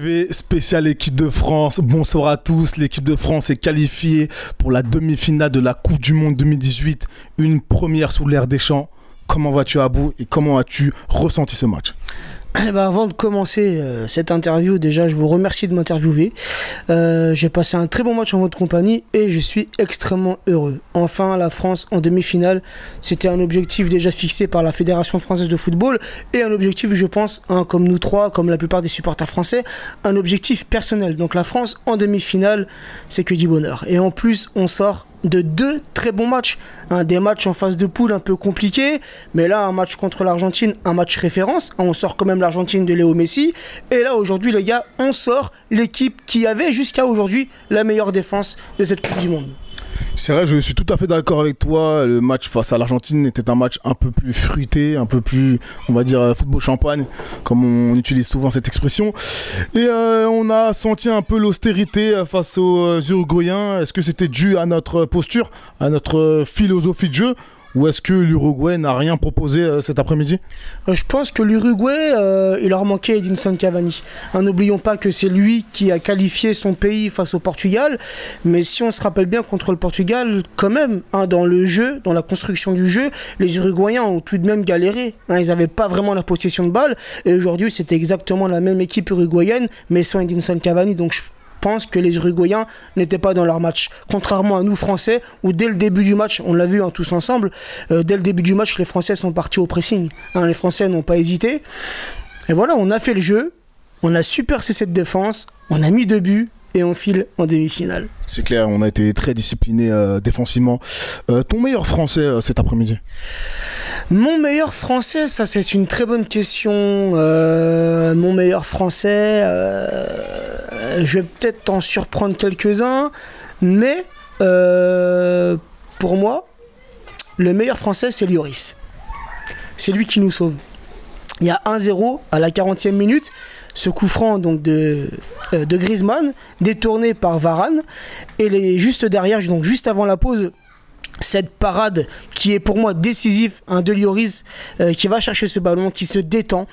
TV, spécial équipe de France. Bonsoir à tous. L'équipe de France est qualifiée pour la demi-finale de la Coupe du Monde 2018. Une première sous l'ère Deschamps. Comment vas-tu, Abou, et comment as-tu ressenti ce match? Avant de commencer cette interview, déjà je vous remercie de m'interviewer. J'ai passé un très bon match en votre compagnie et je suis extrêmement heureux. Enfin, la France en demi-finale, c'était un objectif déjà fixé par la Fédération française de football et un objectif, je pense, comme nous trois, comme la plupart des supporters français, un objectif personnel. Donc la France en demi-finale, c'est que du bonheur. Et en plus, on sort de deux très bons matchs, des matchs en phase de poule un peu compliqués, mais là un match contre l'Argentine, un match référence, on sort quand même l'Argentine de Léo Messi, et là aujourd'hui les gars, on sort l'équipe qui avait jusqu'à aujourd'hui la meilleure défense de cette Coupe du Monde. C'est vrai, je suis tout à fait d'accord avec toi. Le match face à l'Argentine était un match un peu plus fruité, un peu plus, on va dire, football champagne, comme on utilise souvent cette expression. Et on a senti un peu l'austérité face aux Uruguayens. Est-ce que c'était dû à notre posture, à notre philosophie de jeu, ou est-ce que l'Uruguay n'a rien proposé cet après-midi? Je pense que l'Uruguay, il leur manquait Edinson Cavani. N'oublions pas que c'est lui qui a qualifié son pays face au Portugal. Mais si on se rappelle bien, contre le Portugal, quand même, dans le jeu, dans la construction du jeu, les Uruguayens ont tout de même galéré. Ils n'avaient pas vraiment la possession de balle. Et aujourd'hui, c'était exactement la même équipe uruguayenne, mais sans Edinson Cavani. Donc je pense que les Uruguayens n'étaient pas dans leur match. Contrairement à nous Français, où dès le début du match, on l'a vu tous ensemble, dès le début du match, les Français sont partis au pressing. Les Français n'ont pas hésité. Et voilà, on a fait le jeu, on a su percer cette défense, on a mis 2 buts et on file en demi-finale. C'est clair, on a été très discipliné défensivement. Ton meilleur Français cet après-midi? Mon meilleur Français, ça c'est une très bonne question. Mon meilleur Français, je vais peut-être t'en surprendre quelques-uns, mais pour moi, le meilleur Français c'est Lloris. C'est lui qui nous sauve. Il y a 1-0 à la 40e minute. Ce coup franc donc de Griezmann, détourné par Varane, et juste derrière, donc juste avant la pause, cette parade qui est pour moi décisive, de Lloris qui va chercher ce ballon, qui se détend.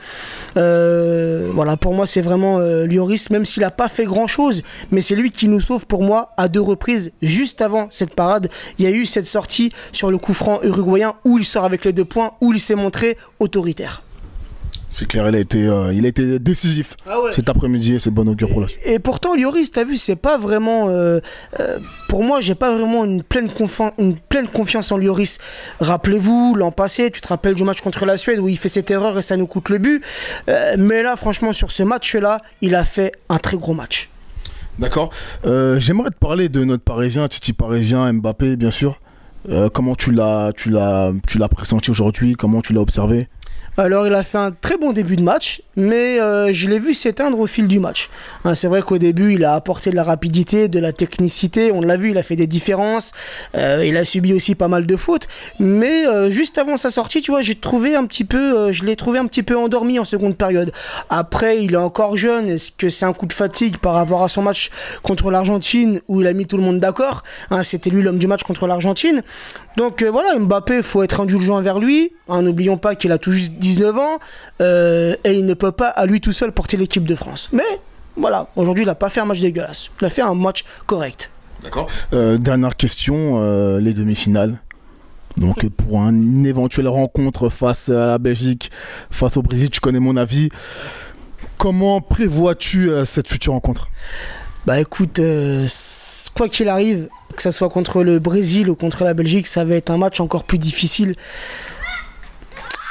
Voilà, pour moi c'est vraiment Lloris, même s'il n'a pas fait grand chose, mais c'est lui qui nous sauve pour moi à 2 reprises. Juste avant cette parade, il y a eu cette sortie sur le coup franc uruguayen où il sort avec les 2 points, où il s'est montré autoritaire. C'est clair, il a été décisif cet après-midi, c'est bon augure pour la suite. Et pourtant, Lloris, t'as vu, c'est pas vraiment... pour moi, j'ai pas vraiment une pleine confiance en Lloris. Rappelez-vous, l'an passé, tu te rappelles du match contre la Suède où il fait cette erreur et ça nous coûte le but. Mais là, franchement, sur ce match-là, il a fait un très gros match. D'accord. J'aimerais te parler de notre Parisien, Titi Parisien, Mbappé, bien sûr. Comment tu l'as pressenti aujourd'hui? Comment tu l'as observé? Alors il a fait un très bon début de match, mais je l'ai vu s'éteindre au fil du match. C'est vrai qu'au début il a apporté de la rapidité, de la technicité, on l'a vu, il a fait des différences, il a subi aussi pas mal de fautes, mais juste avant sa sortie, tu vois, je l'ai trouvé un petit peu endormi en seconde période. Après, il est encore jeune, est-ce que c'est un coup de fatigue par rapport à son match contre l'Argentine où il a mis tout le monde d'accord, c'était lui l'homme du match contre l'Argentine. Donc voilà, Mbappé, il faut être indulgent envers lui, n'oublions pas qu'il a tout juste 19 ans et il ne peut pas à lui tout seul porter l'équipe de France. Mais voilà, aujourd'hui il n'a pas fait un match dégueulasse, il a fait un match correct. D'accord. Dernière question, les demi-finales. Donc pour une éventuelle rencontre face à la Belgique, face au Brésil, tu connais mon avis. Comment prévois-tu cette future rencontre? Bah écoute, quoi qu'il arrive, que ce soit contre le Brésil ou contre la Belgique, ça va être un match encore plus difficile.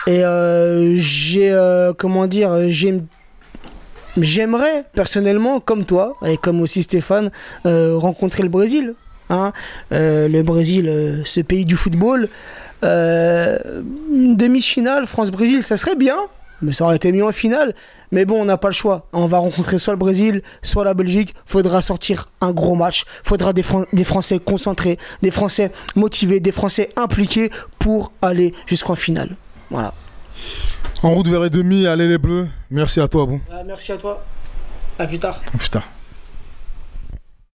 Et j'aimerais personnellement, comme toi, et comme aussi Stéphane, rencontrer le Brésil. Le Brésil, ce pays du football. Une demi-finale France-Brésil, ça serait bien, mais ça aurait été mieux en finale. Mais bon, on n'a pas le choix. On va rencontrer soit le Brésil, soit la Belgique. Faudra sortir un gros match. Faudra des Français concentrés, des Français motivés, des Français impliqués pour aller jusqu'en finale. Voilà. En route vers les demi, allez les Bleus. Merci à toi, bon. Merci à toi. À plus tard. À plus tard.